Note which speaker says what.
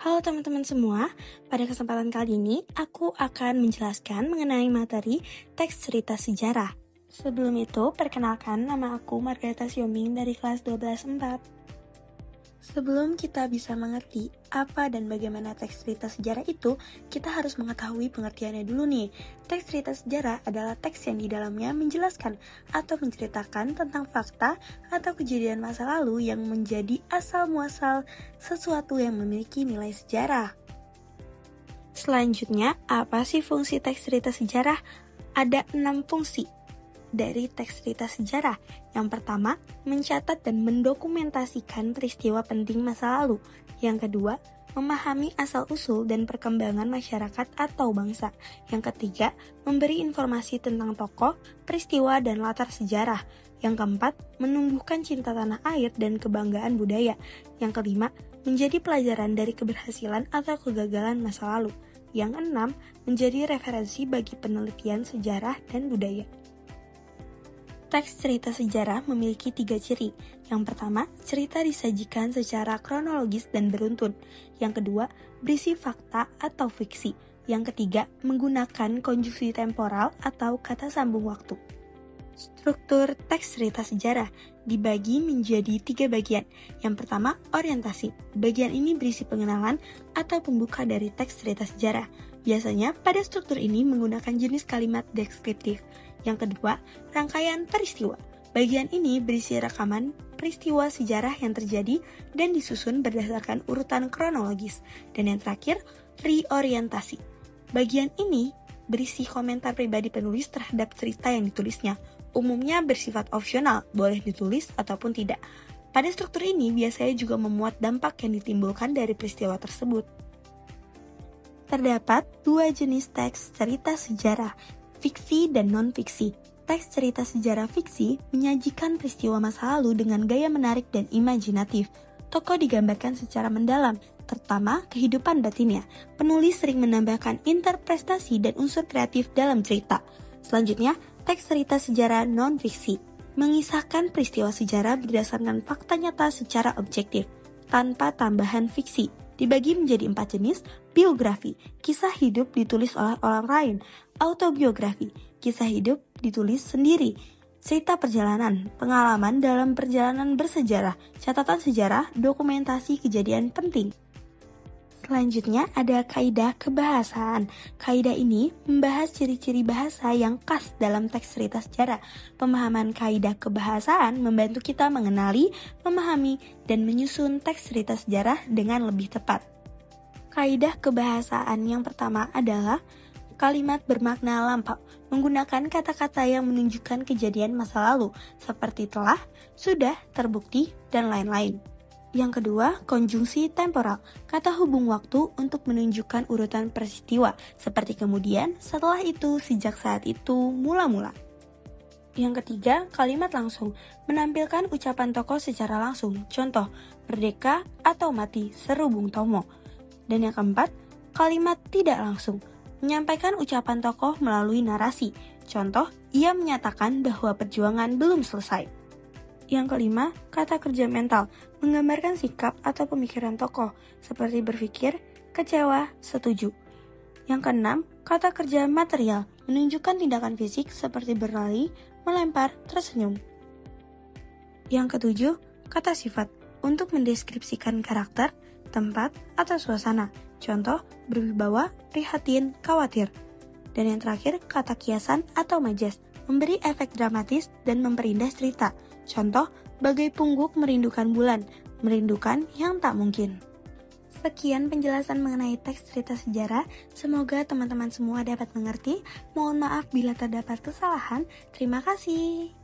Speaker 1: Halo teman-teman semua, pada kesempatan kali ini aku akan menjelaskan mengenai materi teks cerita sejarah. Sebelum itu, perkenalkan nama aku Margareta Sioming dari kelas 12-4. Sebelum kita bisa mengerti apa dan bagaimana teks cerita sejarah itu, kita harus mengetahui pengertiannya dulu nih. Teks cerita sejarah adalah teks yang di dalamnya menjelaskan atau menceritakan tentang fakta atau kejadian masa lalu yang menjadi asal-muasal sesuatu yang memiliki nilai sejarah. Selanjutnya, apa sih fungsi teks cerita sejarah? Ada 6 fungsi dari teks cerita sejarah. Yang pertama, mencatat dan mendokumentasikan peristiwa penting masa lalu. Yang kedua, memahami asal-usul dan perkembangan masyarakat atau bangsa. Yang ketiga, memberi informasi tentang tokoh, peristiwa, dan latar sejarah. Yang keempat, menumbuhkan cinta tanah air dan kebanggaan budaya. Yang kelima, menjadi pelajaran dari keberhasilan atau kegagalan masa lalu. Yang keenam, menjadi referensi bagi penelitian sejarah dan budaya. Teks cerita sejarah memiliki 3 ciri. Yang pertama, cerita disajikan secara kronologis dan beruntun. Yang kedua, berisi fakta atau fiksi. Yang ketiga, menggunakan konjungsi temporal atau kata sambung waktu. Struktur teks cerita sejarah dibagi menjadi 3 bagian. Yang pertama, orientasi. Bagian ini berisi pengenalan atau pembuka dari teks cerita sejarah. Biasanya, pada struktur ini menggunakan jenis kalimat deskriptif. Yang kedua, rangkaian peristiwa. Bagian ini berisi rekaman peristiwa sejarah yang terjadi dan disusun berdasarkan urutan kronologis. Dan yang terakhir, reorientasi. Bagian ini berisi komentar pribadi penulis terhadap cerita yang ditulisnya. Umumnya bersifat opsional, boleh ditulis ataupun tidak. Pada struktur ini biasanya juga memuat dampak yang ditimbulkan dari peristiwa tersebut. Terdapat 2 jenis teks cerita sejarah, fiksi dan non-fiksi. Teks cerita sejarah fiksi menyajikan peristiwa masa lalu dengan gaya menarik dan imajinatif. Tokoh digambarkan secara mendalam, terutama kehidupan batinnya. Penulis sering menambahkan interpretasi dan unsur kreatif dalam cerita. Selanjutnya, teks cerita sejarah non-fiksi mengisahkan peristiwa sejarah berdasarkan fakta nyata secara objektif, tanpa tambahan fiksi. Dibagi menjadi 4 jenis: biografi, kisah hidup ditulis oleh orang lain; autobiografi, kisah hidup ditulis sendiri; cerita perjalanan, pengalaman dalam perjalanan bersejarah; catatan sejarah, dokumentasi kejadian penting. Selanjutnya ada kaidah kebahasaan. Kaidah ini membahas ciri-ciri bahasa yang khas dalam teks cerita sejarah. Pemahaman kaidah kebahasaan membantu kita mengenali, memahami, dan menyusun teks cerita sejarah dengan lebih tepat. Kaidah kebahasaan yang pertama adalah kalimat bermakna lampau, menggunakan kata-kata yang menunjukkan kejadian masa lalu, seperti telah, sudah, terbukti, dan lain-lain. Yang kedua, konjungsi temporal, kata hubung waktu untuk menunjukkan urutan peristiwa, seperti kemudian, setelah itu, sejak saat itu, mula-mula. Yang ketiga, kalimat langsung, menampilkan ucapan tokoh secara langsung, contoh, merdeka atau mati, seru Bung Tomo. Dan yang keempat, kalimat tidak langsung, menyampaikan ucapan tokoh melalui narasi, contoh, ia menyatakan bahwa perjuangan belum selesai. Yang kelima, kata kerja mental, menggambarkan sikap atau pemikiran tokoh, seperti berpikir, kecewa, setuju. Yang keenam, kata kerja material, menunjukkan tindakan fisik seperti berlari, melempar, tersenyum. Yang ketujuh, kata sifat, untuk mendeskripsikan karakter, tempat, atau suasana, contoh, berwibawa, prihatin, khawatir. Dan yang terakhir, kata kiasan atau majas, memberi efek dramatis dan memperindah cerita. Contoh, bagai pungguk merindukan bulan, merindukan yang tak mungkin. Sekian penjelasan mengenai teks cerita sejarah. Semoga teman-teman semua dapat mengerti. Mohon maaf bila terdapat kesalahan. Terima kasih.